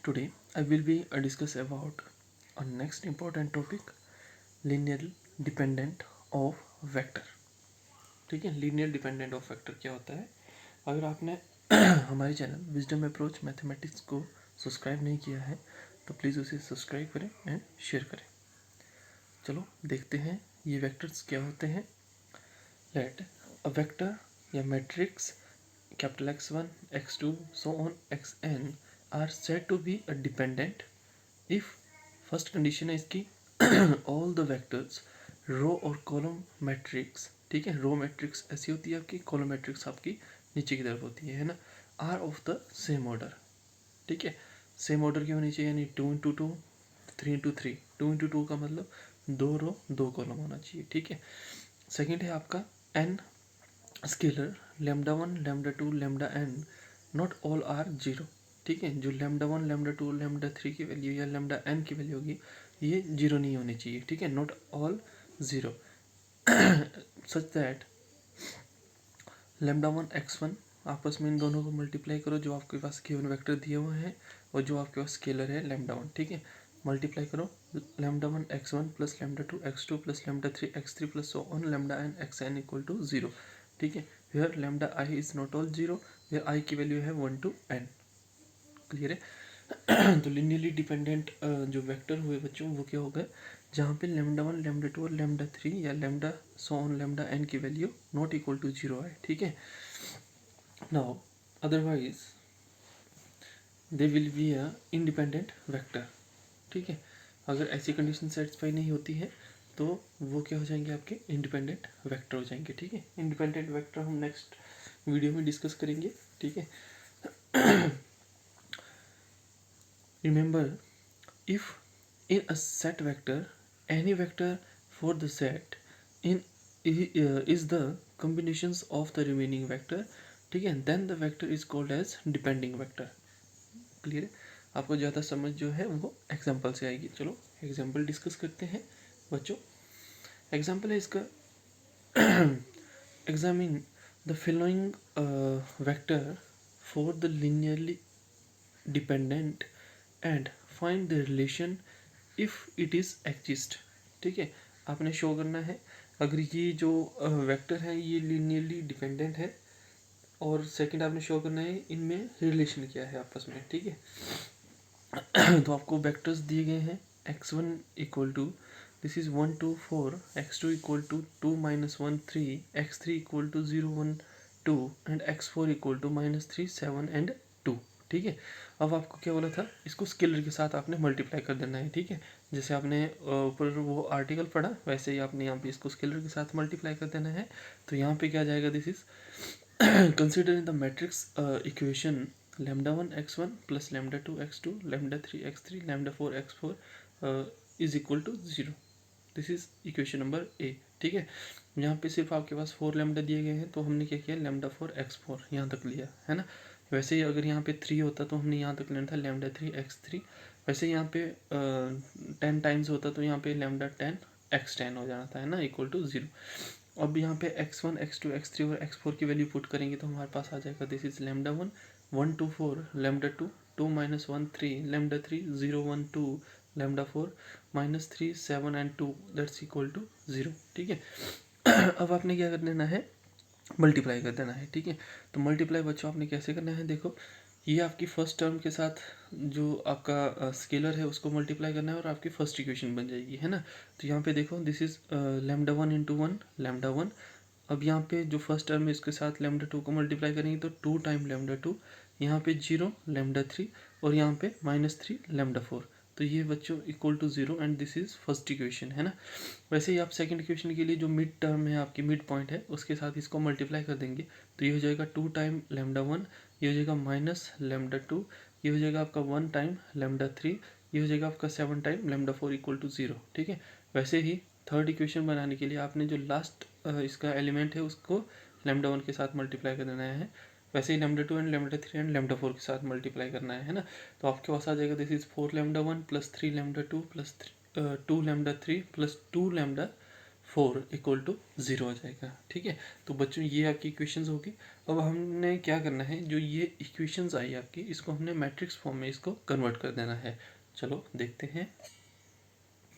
Today I will be discuss about a next important topic, linear dependent of vector. ठीक है, linear dependent of vector क्या होता है? अगर आपने हमारे चैनल विजडम अप्रोच मैथमेटिक्स को सब्सक्राइब नहीं किया है तो प्लीज़ उसे सब्सक्राइब करें एंड शेयर करें। चलो देखते हैं ये वेक्टर्स क्या होते हैं। लेट अ वेक्टर या matrix capital X1, X2, so on Xn are said to be a dependent if first condition है इसकी all the vectors रो और कॉलम मैट्रिक्स, ठीक है, रो मैट्रिक्स ऐसी होती है आपकी, कॉलम मैट्रिक्स आपकी नीचे की तरफ होती है ना, are of the same order. ठीक है, सेम ऑर्डर की होनी चाहिए, यानी 2 into 2, 3 into 3, 2 into 2 का मतलब 2 रो 2 कॉलम होना चाहिए। ठीक है, सेकेंड है आपका n scalar λ1 λ2 λn not all are zero. ठीक है, जो λ1 λ2 λ3 की वैल्यू या λn की वैल्यू होगी ये जीरो नहीं होनी चाहिए। ठीक है, not all zero such that λ1 x1 आपस में इन दोनों को मल्टीप्लाई करो, जो आपके पास गिवन वेक्टर दिए हुए हैं और जो आपके पास स्केलर है λ1। ठीक है, मल्टीप्लाई करो λ1 x1 plus λ2 x2 plus λ3 x3 plus so on λn xn equal to zero. ठीक है, where lambda i is not all zero, where i की वैल्यू है 1 to n। क्लियर है? तो लिनियरली डिपेंडेंट जो वेक्टर हुए बच्चों वो क्या होगा, जहाँ पे λ1 λ2 और λ3 या lambda so on lambda n की value not equal to zero है। ठीक है, now otherwise they will be a independent vector. ठीक है, अगर ऐसी कंडीशन सेटिस्फाई नहीं होती है तो वो क्या हो जाएंगे, आपके इंडिपेंडेंट वेक्टर हो जाएंगे। ठीक है, इंडिपेंडेंट वेक्टर हम नेक्स्ट वीडियो में डिस्कस करेंगे। ठीक है, remember if in a set vector any vector for the set in is the combinations of the remaining vector, ठीक है, then the vector is called as depending vector. Clear है? आपको ज़्यादा समझ जो है वो एग्जाम्पल से आएगी। चलो एग्जाम्पल डिस्कस करते हैं बच्चों। एग्जाम्पल है इसका, examine the following vector for the linearly dependent and find the relation if it is exist. ठीक है, आपने शो करना है अगर ये जो वेक्टर है ये लिनियरली डिपेंडेंट है, और सेकंड आपने शो करना है इनमें रिलेशन क्या है आपस में। ठीक है, तो आपको वेक्टर्स दिए गए हैं x1 equal to this is 1 2 4, x2 equal to 2 - 1 3, x3 equal to 0 1 2 and x4 equal to -3 7 and 2। ठीक है, अब आपको क्या बोला था, इसको स्केलर के साथ आपने मल्टीप्लाई कर देना है। ठीक है, जैसे आपने ऊपर वो आर्टिकल पढ़ा वैसे ही आपने यहाँ पे इसको स्केलर के साथ मल्टीप्लाई कर देना है। तो यहाँ पे क्या जाएगा, this is consider in the matrix equation λ1 x1 plus λ2 x2 λ3 x3 λ4 x4 is equal to 0। This is equation number A. ठीक है, यहाँ पे सिर्फ आपके पास 4 लैम्डा दिए गए हैं तो हमने क्या किया, λ4 x4 यहाँ तक लिया है ना। वैसे ही अगर यहाँ पे 3 होता तो हमने यहाँ तक लेना था λ3 x3। वैसे यहाँ पे 10 टाइम्स होता तो यहाँ पे λ10 x10 हो जाना था, है ना, इक्वल टू 0। अब यहाँ पे x1 x2 x3 और x4 की वैल्यू पुट करेंगे तो हमारे पास आ जाएगा, this is λ1 1 2 4 λ2 2 - 1 3 λ3 0 1 2 λ4 -3 7 and 2 that's equal to 0। ठीक है, अब आपने क्या कर देना है, मल्टीप्लाई कर देना है। ठीक है, तो मल्टीप्लाई बच्चों आपने कैसे करना है, देखो ये आपकी फर्स्ट टर्म के साथ जो आपका स्केलर है उसको मल्टीप्लाई करना है और आपकी फर्स्ट इक्वेशन बन जाएगी, है ना। तो यहाँ पे देखो दिस इज λ1 × 1 λ1। अब यहाँ पे जो फर्स्ट टर्म है इसके साथ λ2 को मल्टीप्लाई करेंगे तो 2 टाइम λ2, यहाँ पे 0 λ3 और यहाँ पे -3 λ4। तो ये बच्चों equal to 0 and this is first equation, है ना। वैसे ही आप सेकंड इक्वेशन के लिए जो मिड टर्म है आपकी मिड पॉइंट है उसके साथ इसको मल्टीप्लाई कर देंगे तो ये हो जाएगा 2 टाइम λ1, ये हो जाएगा -λ2, ये हो जाएगा आपका 1 टाइम λ3, ये हो जाएगा आपका 7 टाइम λ4 इक्वल टू 0। ठीक है, वैसे ही थर्ड इक्वेशन बनाने के लिए आपने जो लास्ट इसका एलिमेंट है उसको λ1 के साथ मल्टीप्लाई कर देना है। वैसे ही λ2 एंड λ3 एंड λ4 के साथ मल्टीप्लाई करना है ना। तो आपके पास आ जाएगा this is 4 λ1 plus 3 λ2 plus 2 λ3 plus 2 λ4 4 equal to 0 आ जाएगा। ठीक है, तो बच्चों ये आपकी इक्वेशंस होगी। अब हमने क्या करना है, जो ये इक्वेशंस आई आपकी, इसको हमने मैट्रिक्स फॉर्म में इसको कन्वर्ट कर देना है। चलो देखते हैं।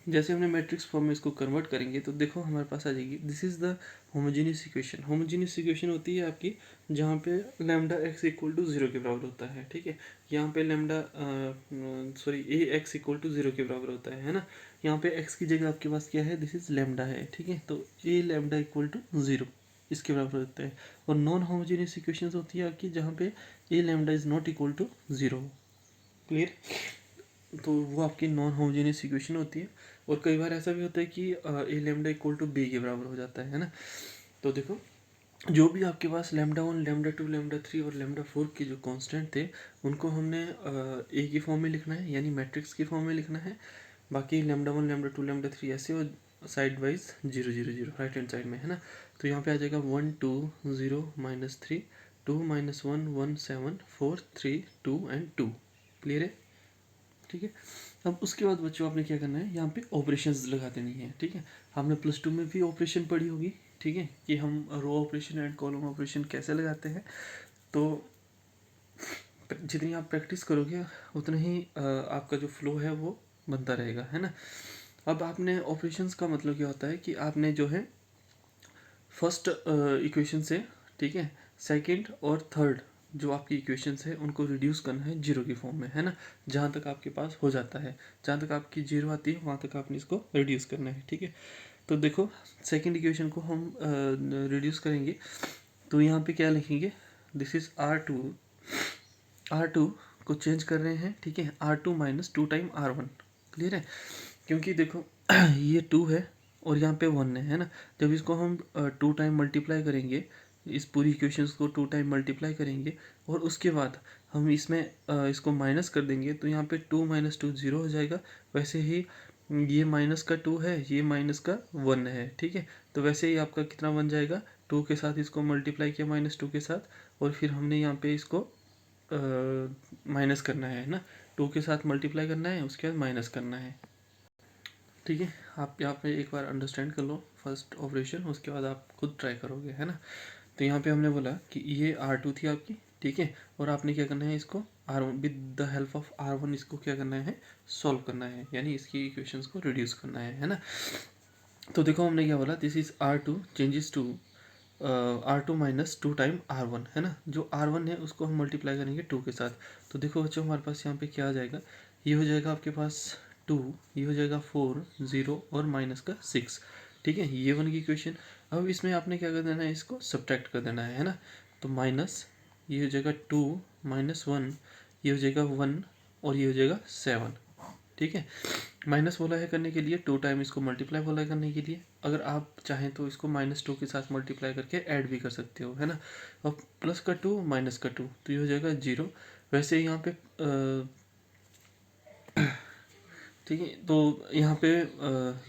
जैसे हमने मैट्रिक्स फॉर्म में इसको कन्वर्ट करेंगे तो देखो हमारे पास आ जाएगी, this is the homogeneous equation. Homogeneous equation होती है आपकी जहाँ पे लैम्डा एक्स इक्वल टू 0 के बराबर होता है। ठीक है, यहाँ पे lambda A x equal to 0 के बराबर होता है ना। यहाँ पे एक्स की जगह आपके पास क्या है, दिस इज लैम्डा है। ठीक है, तो ए लैम्डा इक्वल टू 0 इसके बराबर होता है। और नॉन होमोजीनियस इक्वेशन होती है आपकी जहाँ पे a lambda is not equal to 0। Clear, तो वो आपकी नॉन होमोजेनियस इक्वेशन होती है। और कई बार ऐसा भी होता है कि ए लैम्डा इक्वल टू बी के बराबर हो जाता है ना। तो देखो जो भी आपके पास लैम्डा 1 लैम्डा 2 लैम्डा 3 और लैम्डा 4 के जो कांस्टेंट थे उनको हमने ए की फॉर्म में लिखना है, यानी मैट्रिक्स की फॉर्म में लिखना है। बाकी लैम्डा 1 लैम्डा 2 लैम्डा 3 ऐसे और side wise 0 0 0 right hand side में है ना। तो यहाँ पे आ जाएगा 1 2 0 -3 2 -1 1 7 4 3 2 एंड 2। क्लियर है। ठीक है, अब उसके बाद बच्चों आपने क्या करना है, यहाँ पे ऑपरेशंस लगा देनी है। ठीक है, हमने +2 में भी ऑपरेशन पढ़ी होगी। ठीक है, कि हम row operation and column operation कैसे लगाते हैं। तो जितनी आप प्रैक्टिस करोगे उतना ही आपका जो फ्लो है वो बनता रहेगा, है ना। अब आपने ऑपरेशंस का मतलब क्या होता है कि आपने जो है फर्स्ट इक्वेशन से, ठीक है, सेकंड और थर्ड जो आपकी इक्वेशंस है उनको रिड्यूस करना है जीरो की फॉर्म में, है ना। जहाँ तक आपके पास हो जाता है, जहाँ तक आपकी जीरो आती है वहाँ तक आपने इसको रिड्यूस करना है। ठीक है, तो देखो सेकंड इक्वेशन को हम रिड्यूस करेंगे तो यहाँ पे क्या लिखेंगे, दिस इज R2 को चेंज कर रहे हैं। ठीक है, R2 - 2 टाइम R1। क्लियर है, क्योंकि देखो ये 2 है और यहाँ पे 1 है ना। जब इसको हम 2 टाइम मल्टीप्लाई करेंगे, इस पूरी इक्वेशंस को 2 टाइम मल्टीप्लाई करेंगे और उसके बाद हम इसमें इसको माइनस कर देंगे तो यहाँ पे 2 - 2 0 हो जाएगा। वैसे ही ये माइनस का 2 है, ये माइनस का 1 है। ठीक है, तो वैसे ही आपका कितना बन जाएगा, 2 के साथ इसको मल्टीप्लाई किया -2 के साथ और फिर हमने यहाँ पे इसको माइनस करना है ना। 2 के साथ मल्टीप्लाई करना है, उसके बाद माइनस करना है। ठीक है, आप यहाँ पे एक बार अंडरस्टैंड कर लो फर्स्ट ऑपरेशन, उसके बाद आप खुद ट्राई करोगे, है ना। तो यहाँ पे हमने बोला कि ये R2 थी आपकी। ठीक है, और आपने क्या करना है, इसको R1 with the help of R1 इसको क्या करना है, सॉल्व करना है, यानी इसकी इक्वेशंस को रिड्यूस करना है ना। तो देखो हमने क्या बोला, this is R2 changes to R2 - 2 time R1, है ना। जो R1 है उसको हम मल्टीप्लाई करेंगे 2 के साथ। तो देखो बच्चों हमारे पास यहाँ पे क्या आ जाएगा, ये हो जाएगा आपके पास 2, ये हो जाएगा 4 0 और माइनस का 6। ठीक है, ये 1 की इक्वेशन। अब इसमें आपने क्या कर देना है, इसको सब्ट्रैक्ट कर देना है ना। तो माइनस ये हो जाएगा 2 -1, ये हो जाएगा 1 और ये हो जाएगा 7। ठीक है, माइनस बोला है करने के लिए, 2 टाइम इसको मल्टीप्लाई बोला है करने के लिए। अगर आप चाहें तो इसको -2 के साथ मल्टीप्लाई करके ऐड भी कर सकते हो, है ना। और प्लस का 2 माइनस का 2 तो ये हो जाएगा 0। वैसे यहाँ पे ठीक है, तो यहाँ पे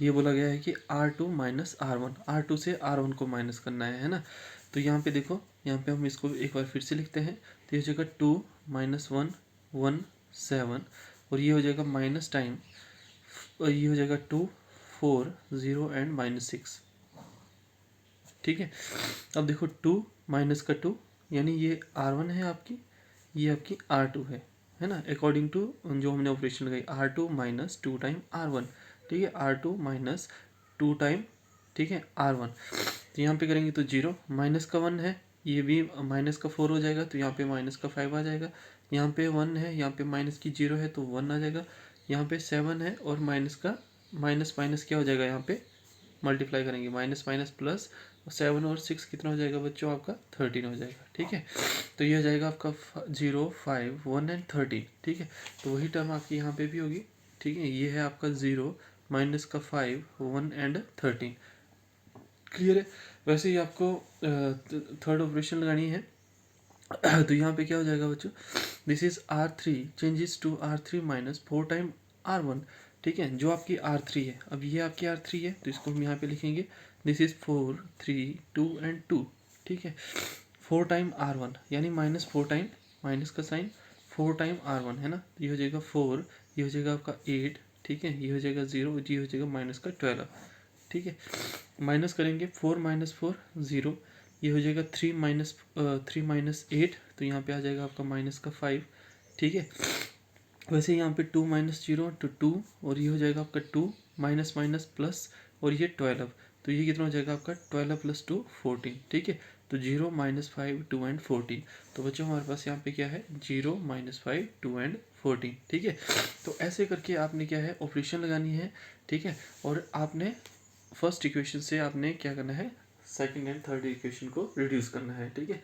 ये बोला गया है कि R2 - R1, R2 से R1 को माइनस करना है ना। तो यहाँ पे देखो, यहाँ पे हम इसको एक बार फिर से लिखते हैं। तो ये हो जाएगा 2 - 1 1 7 और ये हो जाएगा माइनस टाइम और ये हो जाएगा 2 4 0 एंड -6। ठीक है, अब देखो 2 माइनस का 2 यानी ये R1 है आपकी, ये आपकी R2 है ना। अकॉर्डिंग टू जो हमने ऑपरेशन लगाई, R2 - 2 टाइम R1। ठीक है, R2 - 2 टाइम, ठीक है, R1। तो यहाँ पे करेंगे तो 0, माइनस का 1 है, ये भी माइनस का 4 हो जाएगा तो यहाँ पे माइनस का 5 आ जाएगा। यहाँ पे 1 है, यहाँ पे माइनस की 0 है तो 1 आ जाएगा। यहाँ पे 7 है और माइनस का माइनस माइनस क्या हो जाएगा, यहाँ पे मल्टीप्लाई करेंगे, माइनस माइनस प्लस, 7 और 6 कितना हो जाएगा बच्चों, आपका 13 हो जाएगा। ठीक है, तो ये हो जाएगा आपका 0 5 1 एंड 13। ठीक है, तो वही टर्म आपकी यहाँ पे भी होगी। ठीक है, ये है आपका 0 माइनस का 5 1 एंड 13। क्लियर है। वैसे ही आपको थर्ड ऑपरेशन लगानी है। तो यहाँ पे क्या हो जाएगा बच्चों, this is R3 changes to R3 - 4 time R1। ठीक है, जो आपकी R3 है, अब ये आपकी R3 है तो इसको हम यहाँ पे लिखेंगे, दिस इज 4 3 2 एंड 2। ठीक है, 4 टाइम R1 यानी -4 टाइम, माइनस का साइन, 4 टाइम R1 है ना। तो ये हो जाएगा 4, ये हो जाएगा आपका 8। ठीक है, ये हो जाएगा 0, ये हो जाएगा -12। ठीक है, माइनस करेंगे 4 माइनस 4 0, ये हो जाएगा 3 माइनस 8, तो यहाँ पे आ जाएगा आपका माइनस का 5। ठीक है, वैसे यहाँ पे 2 माइनस 0 तो 2, और ये हो जाएगा आपका 2 माइनस माइनस प्लस, और ये 12, तो ये कितना हो जाएगा आपका 12 प्लस 2 14। ठीक है, तो 0 माइनस 5 2 एंड 14। तो बच्चों हमारे पास यहाँ पे क्या है 0 माइनस 5 2 एंड 14। ठीक है, तो ऐसे करके आपने क्या है ऑपरेशन लगानी है। ठीक है, और आपने फर्स्ट इक्वेशन से आपने क्या करना है सेकंड एंड थर्ड इक्वेशन को रिड्यूस करना है। ठीक है,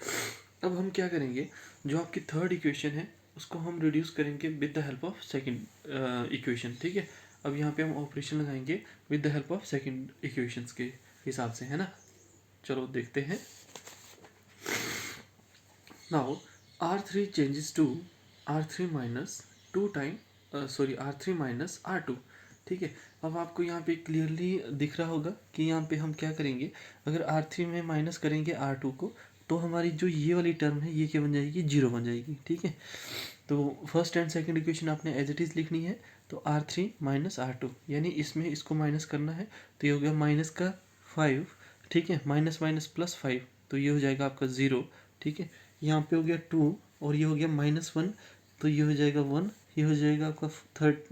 अब हम क्या करेंगे, जो आपकी थर्ड इक्वेशन है उसको हम रिड्यूस करेंगे with the help of second equation. ठीक है, अब यहाँ पे हम ऑपरेशन लगाएंगे with the help of second equations के हिसाब से, है ना। चलो देखते हैं। Now R3 changes to R3 minus 2 time R3 minus R2। ठीक है, अब आपको यहाँ पे क्लियरली दिख रहा होगा कि यहाँ पे हम क्या करेंगे, अगर R3 में माइनस करेंगे R2 को, तो हमारी जो ये वाली टर्म है ये क्या बन जाएगी 0 बन जाएगी। ठीक है, तो फर्स्ट एंड सेकंड इक्वेशन आपने एज इट इज़ लिखनी है। तो R3 माइनस R2, यानी इसमें इसको माइनस करना है, तो ये हो गया माइनस का 5। ठीक है, माइनस माइनस प्लस 5, तो ये हो जाएगा आपका 0। ठीक है, यहाँ पे हो गया 2, और ये हो गया -1, तो ये हो जाएगा 1। ये हो जाएगा आपका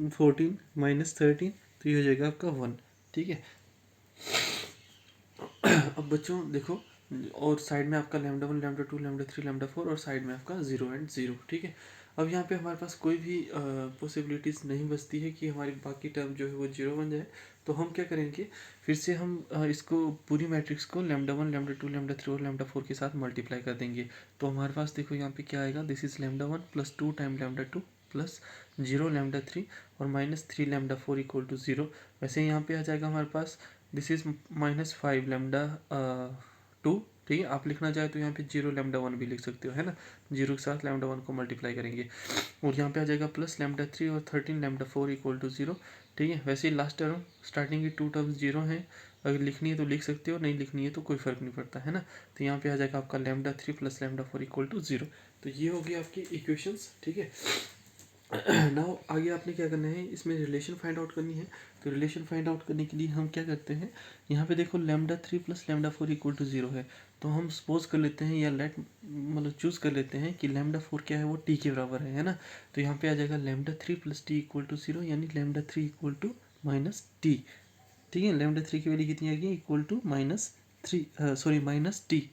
14 माइनस 13, तो ये हो जाएगा आपका 1। ठीक है, अब बच्चों देखो, और साइड में आपका लैम्डा 1 लैम्डा 2 लैम्डा 3 लैम्डा 4, और साइड में आपका 0 एंड 0। ठीक है, अब यहाँ पे हमारे पास कोई भी पॉसिबिलिटीज़ नहीं बचती है कि हमारी बाकी टर्म जो है वो 0 बन जाए। तो हम क्या करेंगे, फिर से हम इसको पूरी मैट्रिक्स को लैम्डा 1 लैम्डा 2 लैम्डा 3 और लैम्डा 4 के साथ मल्टीप्लाई कर देंगे। तो हमारे पास देखो यहाँ पे क्या आएगा, this is lambda 1 plus 2 time lambda 2 plus 0 lambda 3 और माइनस 3 लैम्डा 4 इक्वल टू 0। वैसे यहाँ पे आ जाएगा हमारे पास दिस इज -5 लैम्डा 2। ठीक है, आप लिखना चाहे तो यहाँ पे 0 लैम्डा 1 भी लिख सकते हो, है ना। 0 के साथ लैम्डा 1 को मल्टीप्लाई करेंगे, और यहाँ पे आ जाएगा प्लस लैम्डा 3 और 13 लैम्डा 4 इक्वल टू 0। ठीक है, वैसे ही लास्ट टर्म स्टार्टिंग की 2 टर्म्स 0 हैं, अगर लिखनी है तो लिख सकते हो, नहीं लिखनी है तो कोई फर्क नहीं पड़ता, है ना। तो यहाँ पे आ जाएगा आपका lambda 3 plus lambda 4 equal to 0। तो ये होगी आपकी इक्वेशंस। ठीक है, नाउ आगे आपने क्या करना है, इसमें रिलेशन फाइंड आउट करनी है। तो रिलेशन फाइंड आउट करने के लिए हम क्या करते हैं, यहाँ पे देखो lambda 3 plus lambda 4 equal to 0 है, तो हम सपोज कर लेते हैं या लेट मतलब चूज कर लेते हैं कि लैम्डा 4 क्या है, वो टी के बराबर है ना। तो यहाँ पे आ जाएगा lambda 3 plus T equal to 0, यानी lambda 3 equal to minus T. ठीक है, लैम्डा 3 की वैल्यू कितनी आ गई, इक्वल टू माइनस टी।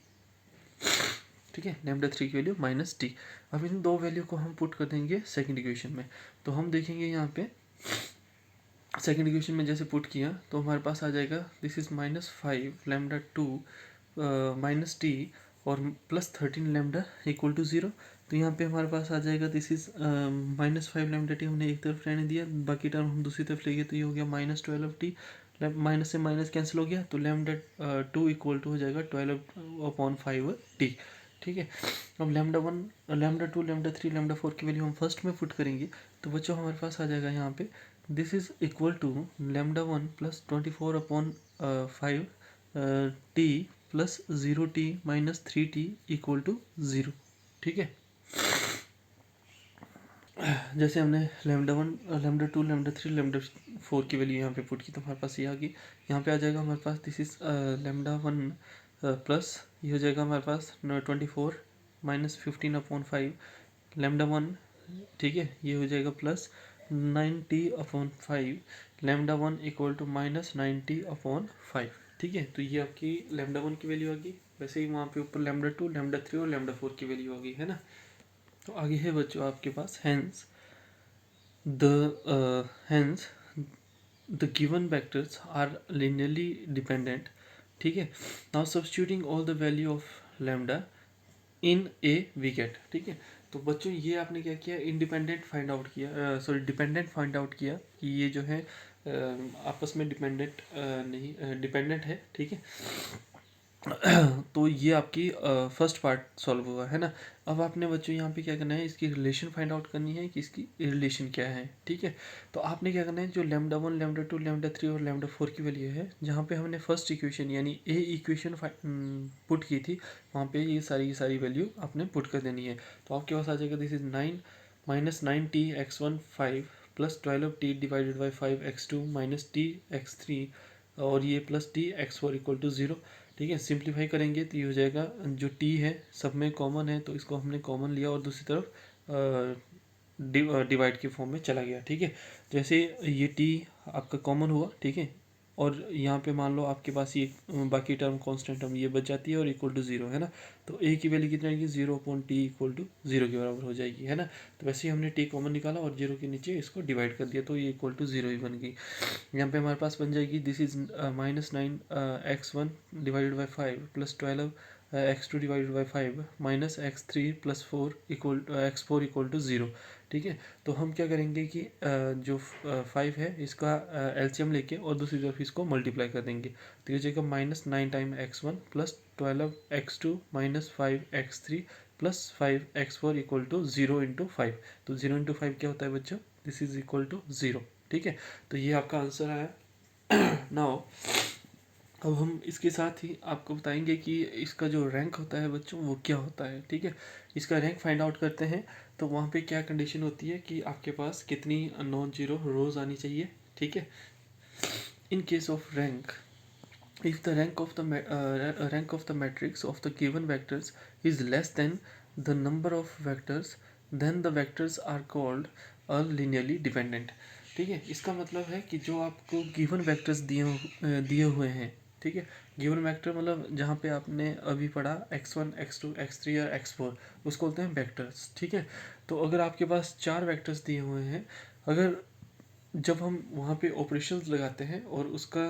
ठीक है, लैम्डा 3 की वैल्यू -t। अब इन दो वैल्यू को हम पुट कर देंगे सेकंड इक्वेशन में। तो हम देखेंगे यहाँ पे सेकंड इक्वेशन में जैसे पुट किया तो हमारे पास आ जाएगा this is -5 lambda 2 minus T और प्लस 13 लैम्डा इक्वल टू 0। तो यहाँ पे हमारे पास आ जाएगा दिस इज -5 लैम्डा टी हमने एक तरफ रहने दिया, बाकी टर्म हम दूसरी तरफ ले गए, तो ये हो गया -12t। माइनस से माइनस कैंसिल हो गया, तो लैम्डा 2 इक्वल टू हो जाएगा 12/5t। ठीक है, अब लैम्डा 1 लैम्डा 2 लैम्डा 3 लैम्डा 4 की वैल्यू हम फर्स्ट में पुट करेंगे। तो बच्चों हमारे पास आ जाएगा यहाँ पे this is equal to lambda 1 plus 24/5 T plus 0t minus 3t equal to 0। ठीक है, जैसे हमने लैम्डा 1 लैम्डा 2 लैम्डा 3 लैम्डा 4 की वैल्यू यहाँ पे पुट की, तो हमारे पास ये आ गई। यहाँ पे आ जाएगा हमारे पास दिस इज लैम्डा 1 प्लस ये हो जाएगा हमारे पास 24 माइनस 15/5 लैम्डा 1। ठीक है, ये हो जाएगा plus 90/5 lambda 1 equal to minus 90/5। ठीक है, तो ये आपकी लैम्डा 1 की वैल्यू आ गई। वैसे ही वहाँ पे ऊपर लैम्डा 2 लैम्डा 3 और लैम्डा 4 की वैल्यू आ गई, है ना। तो आगे है बच्चों आपके पास hence the given vectors are linearly dependent। ठीक है, now substituting all the value of lambda in a we get। ठीक है, तो बच्चों ये आपने क्या किया, इंडिपेंडेंट फाइंड आउट किया, सॉरी डिपेंडेंट फाइंड आउट किया कि ये जो है आपस में डिपेंडेंट नहीं डिपेंडेंट है। ठीक है, तो ये आपकी फर्स्ट पार्ट सॉल्व हुआ, है ना। अब आपने बच्चों यहाँ पे क्या करना है, इसकी रिलेशन फाइंड आउट करनी है कि इसकी रिलेशन क्या है। ठीक है, तो आपने क्या करना है, जो लैम्डा 1 लैम्डा 2 लैम्डा 3 और लैम्डा 4 की वैल्यू है, जहाँ पे हमने फर्स्ट इक्वेशन यानी ए इक्वेशन पुट की थी, वहाँ पे ये सारी वैल्यू आपने पुट कर देनी है। तो आपके पास आ जाएगा this is 9 minus 9t x1 5 plus 12t divided by 5 x2 minus t x3 और ये plus T X four equal to zero. ठीक है, सिंप्लीफाई करेंगे तो ये हो जाएगा, जो टी है सब में कॉमन है तो इसको हमने कॉमन लिया और दूसरी तरफ डिवाइड के फॉर्म में चला गया। ठीक है, जैसे ये टी आपका कॉमन हुआ, ठीक है, और यहाँ पे मान लो आपके पास ये बाकी टर्म कांस्टेंट टर्म ये बच जाती है और इक्वल टू ज़ीरो है ना, तो ए की वैल्यू कितनी आएगी, 0 upon T equal to zero के बराबर हो जाएगी है ना। तो वैसे ही हमने टी कॉमन निकाला और जीरो के नीचे इसको डिवाइड कर दिया तो ये इक्वल टू ज़ीरो ही बन गई। यहाँ पे हमारे पास बन जाएगी this is -9 x1 divided by 5 plus 12 x2 divided by 5 minus x3 plus 4 equal x4 equal to zero. ठीक है, तो हम क्या करेंगे कि जो 5 है इसका एलसीएम लेके और दूसरी तरफ इसको मल्टीप्लाई कर देंगे तो ये जाएगा -9 time x1 plus 12 x2 minus 5 x3 plus 5 x4 equal to 0 × 5। तो 0 × 5 क्या होता है बच्चों, दिस इज इक्वल टू 0। ठीक है, तो ये आपका आंसर आया। नाउ अब हम इसके साथ ही आपको बताएंगे कि इसका जो रैंक होता है बच्चों वो क्या होता है। ठीक है, इसका रैंक फाइंड आउट करते हैं तो वहाँ पे क्या कंडीशन होती है कि आपके पास कितनी नॉन जीरो रोज आनी चाहिए। ठीक है, in case of rank, if the rank of the matrix of the given vectors is less than the number of vectors, then the vectors are called a linearly dependent। ठीक है, इसका मतलब है कि जो आपको गिवन वेक्टर्स दिए हुए हैं, ठीक है, गिवन वेक्टर मतलब जहाँ पे आपने अभी पढ़ा x1 x2 x3 और x4 उसको बोलते हैं वेक्टर्स। ठीक है, तो अगर आपके पास 4 वेक्टर्स दिए हुए हैं, अगर जब हम वहाँ पे ऑपरेशंस लगाते हैं और उसका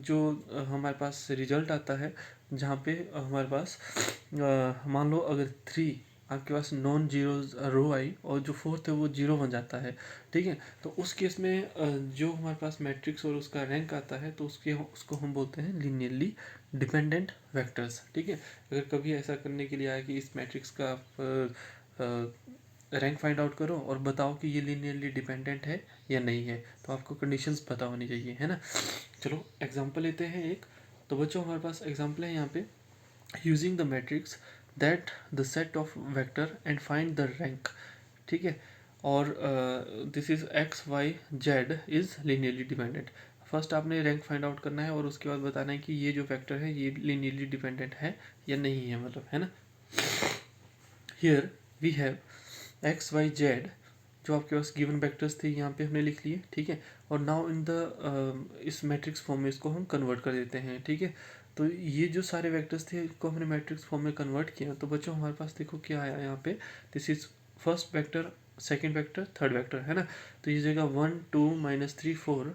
जो हमारे पास रिजल्ट आता है जहाँ पे हमारे पास मान लो अगर 3 आपके पास नॉन जीरो रो आई और जो फोर्थ है वो जीरो बन जाता है। ठीक है, तो उस केस में जो हमारे पास मैट्रिक्स और उसका रैंक आता है तो उसको हम बोलते हैं लीनियरली डिपेंडेंट वेक्टर्स। ठीक है, अगर कभी ऐसा करने के लिए आए कि इस मैट्रिक्स का आप रैंक फाइंड आउट करो और बताओ कि ये लीनियरली डिपेंडेंट है या नहीं है, तो आपको कंडीशंस पता होनी चाहिए है ना। चलो एग्जांपल लेते हैं एक। तो बच्चों हमारे पास एग्जांपल है यहाँ पे, using the matrix that the set of vector and find the rank. ठीक है, और this is X Y Z is linearly dependent. First आपने रैंक फाइंड आउट करना है और उसके बाद बताना है कि ये जो वेक्टर है ये लीनियरली डिपेंडेंट है या नहीं है, मतलब है ना। Here we have X Y Z, जो आपके पास गिवन वेक्टर्स थे यहाँ पे हमने लिख लिए। ठीक है, और नाउ इन द इस मैट्रिक्स फॉर्म में इसको हम कन्वर्ट कर देते हैं। ठीक है, तो ये जो सारे वेक्टर्स थे इसको हमने मैट्रिक्स फॉर्म में कन्वर्ट किया तो बच्चों हमारे पास देखो क्या आया यहाँ पे, this is first vector, second vector, third vector है ना। तो ये जगह 1 2 -3 4,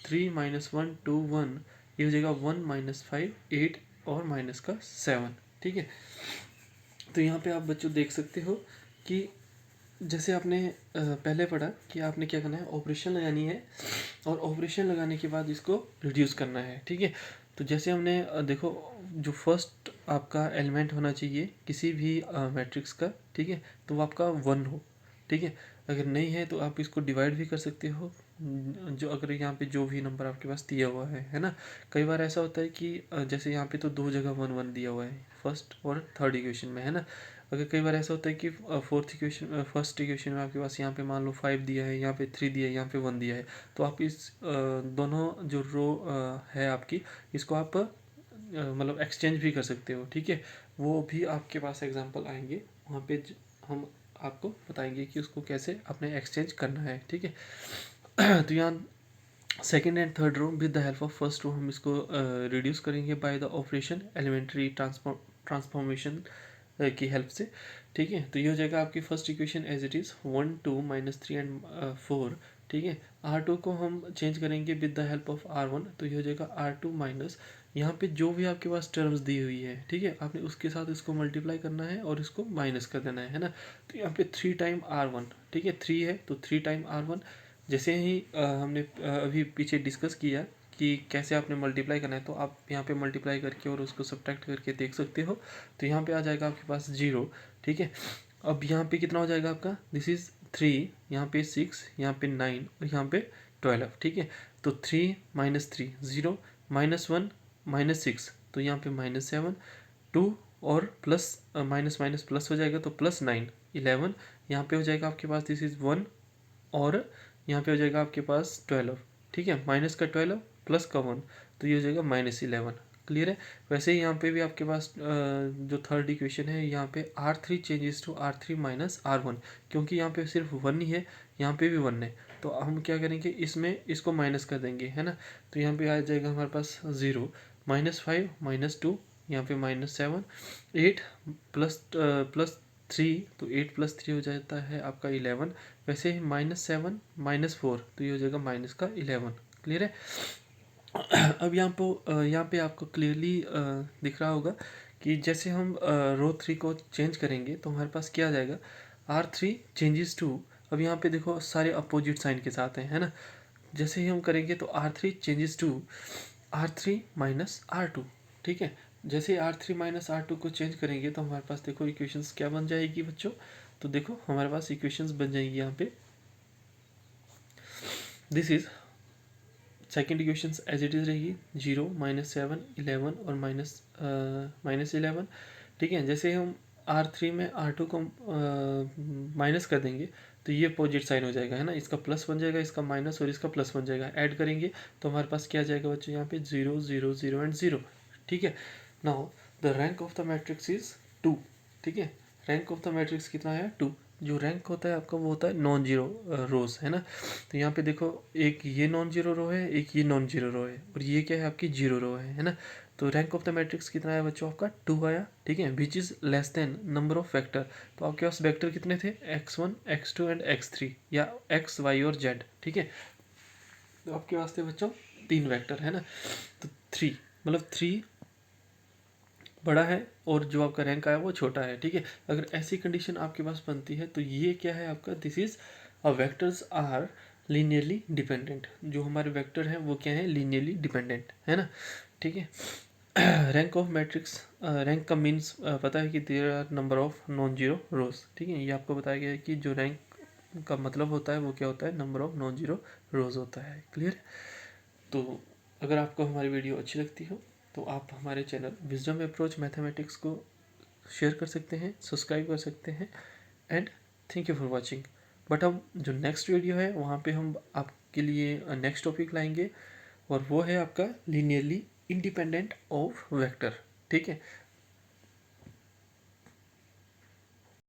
3 -1 2 1, ये हो जाएगा 1 -5 8 और माइनस का 7। ठीक है, तो यहाँ पे आप बच्चों देख सकते हो कि जैसे आपने पहले पढ़ा कि आपने क्या करना है, ऑपरेशन लगानी है और ऑपरेशन लगाने के बाद इसको रिड्यूस करना है। ठीक है, तो जैसे हमने देखो जो फर्स्ट आपका एलिमेंट होना चाहिए किसी भी मैट्रिक्स का, ठीक है, तो वो आपका 1 हो। ठीक है, अगर नहीं है तो आप इसको डिवाइड भी कर सकते हो, जो अगर यहाँ पे जो भी नंबर आपके पास दिया हुआ है ना। कई बार ऐसा होता है कि जैसे यहाँ पे तो दो जगह 1 1 दिया हुआ है फर्स्ट और थर्ड इक्वेशन में है ना। अगर कई बार ऐसा होता है कि फोर्थ इक्वेशन फर्स्ट इक्वेशन में आपके पास यहाँ पे मान लो 5 दिया है, यहाँ पे 3 दिया है, यहाँ पे 1 दिया है, तो आप इस दोनों जो रो है आपकी इसको आप मतलब एक्सचेंज भी कर सकते हो। ठीक है, वो भी आपके पास एग्जांपल आएंगे, वहाँ पे हम आपको बताएंगे कि उसको कैसे अपने एक्सचेंज करना है। ठीक है, तो यहाँ second and third row with the help of first row हम इसको रिड्यूस करेंगे by the operation elementary transformation की हेल्प से। ठीक है, तो ये हो जाएगा आपकी first equation as it is 1 2 -3 and 4। ठीक है, R2 को हम चेंज करेंगे with the help of R1, तो ये हो जाएगा R2 माइनस यहाँ पे जो भी आपके पास टर्म्स दी हुई है, ठीक है, आपने उसके साथ इसको मल्टीप्लाई करना है और इसको माइनस कर देना है ना। तो यहाँ पे 3 टाइम R1, ठीक है, 3 है तो 3 टाइम R1। जैसे ही हमने अभी पीछे डिस्कस किया कि कैसे आपने मल्टीप्लाई करना है, तो आप यहाँ पे मल्टीप्लाई करके और उसको सब्ट्रैक्ट करके देख सकते हो। तो यहाँ पे आ जाएगा आपके पास 0। ठीक है, अब यहाँ पे कितना हो जाएगा आपका, दिस इज 3, यहाँ पे 6, यहाँ पे 9 और यहाँ पे 12। ठीक है, तो 3 -3 0, -1 -6, तो यहाँ पे -7, 2 और प्लस माइनस माइनस प्लस हो जाएगा तो +9 11, यहाँ पे हो जाएगा आपके पास दिस इज 1 और यहाँ पे हो जाएगा आपके पास 12। ठीक है, माइनस का 12 प्लस का 1, तो ये हो जाएगा -11। क्लियर है। वैसे ही यहाँ पे भी आपके पास जो थर्ड इक्वेशन है, यहाँ पे R3 changes to R3 minus R1, क्योंकि यहाँ पे सिर्फ 1 ही है, यहाँ पे भी 1 है, तो हम क्या करेंगे, इसमें इसको माइनस कर देंगे, है ना। तो यहाँ पे आ जाएगा हमारे पास 0, -5 -2, यहाँ पे -7, 8 +3, तो 8 + 3 हो जाता है आपका 11। वैसे ही -7 -4, तो ये हो जाएगा -11। क्लियर है। अब यहाँ पे आपको क्लियरली दिख रहा होगा कि जैसे हम रो 3 को चेंज करेंगे तो हमारे पास क्या आ जाएगा, R3 चेंजेस टू, अब यहाँ पे देखो सारे अपोजिट साइन के साथ हैं, है ना। जैसे ही हम करेंगे तो R3 changes to R3 minus R2, ठीक है। जैसे R3 माइनस R2 को चेंज करेंगे तो हमारे पास देखो इक्वेशंस क्या बन जाएगी बच्चों, तो देखो हमारे पास इक्वेशंस बन जाएंगी यहाँ पे, this is second equation as it is रहेगी, 0 -7 11 और -11, ठीक है। जैसे हम R3 में R2 को माइनस कर देंगे तो ये अपोजिट साइन हो जाएगा, है ना, इसका प्लस बन जाएगा, इसका माइनस और इसका प्लस बन जाएगा, ऐड करेंगे तो हमारे पास क्या आ जाएगा बच्चों, यहाँ पे 0 0 0 एंड 0, ठीक है। Now the rank of the matrix is 2, ठीक है। रैंक ऑफ द मैट्रिक्स कितना है, 2। जो रैंक होता है आपका वो होता है नॉन जीरो रोज, है ना। तो यहाँ पे देखो एक ये नॉन जीरो रो है, एक ये नॉन जीरो रो है, और ये क्या है आपकी जीरो रो है ना। तो रैंक ऑफ द मैट्रिक्स कितना है बच्चों, आपका 2 आया, ठीक है, which is less than number of vector. तो आपके पास वेक्टर कितने थे, x1 x2 एंड x3, या x y और z, ठीक है। तो आपके पास थे बच्चों 3 वेक्टर, है ना। तो 3 मतलब 3 बड़ा है और जो आपका रैंक आया वो छोटा है, ठीक है। अगर ऐसी कंडीशन आपके पास बनती है तो ये क्या है आपका, this is a vectors are linearly dependent. जो हमारे वेक्टर हैं वो क्या है, लीनियरली डिपेंडेंट, है ना, ठीक है। रैंक ऑफ मैट्रिक्स, रैंक का मीन्स पता है कि there are number of non zero rows, ठीक है। ये आपको बताया गया है कि जो रैंक का मतलब होता है वो क्या होता है, नंबर ऑफ नॉन जीरो रोज होता है। क्लियर। तो अगर आपको हमारी वीडियो अच्छी लगती हो तो आप हमारे चैनल विजडम अप्रोच मैथमेटिक्स को शेयर कर सकते हैं, सब्सक्राइब कर सकते हैं, and thank you for watching. But हम जो नेक्स्ट वीडियो है वहाँ पे हम आपके लिए नेक्स्ट टॉपिक लाएंगे, और वो है आपका लीनियरली इंडिपेंडेंट ऑफ वेक्टर, ठीक है।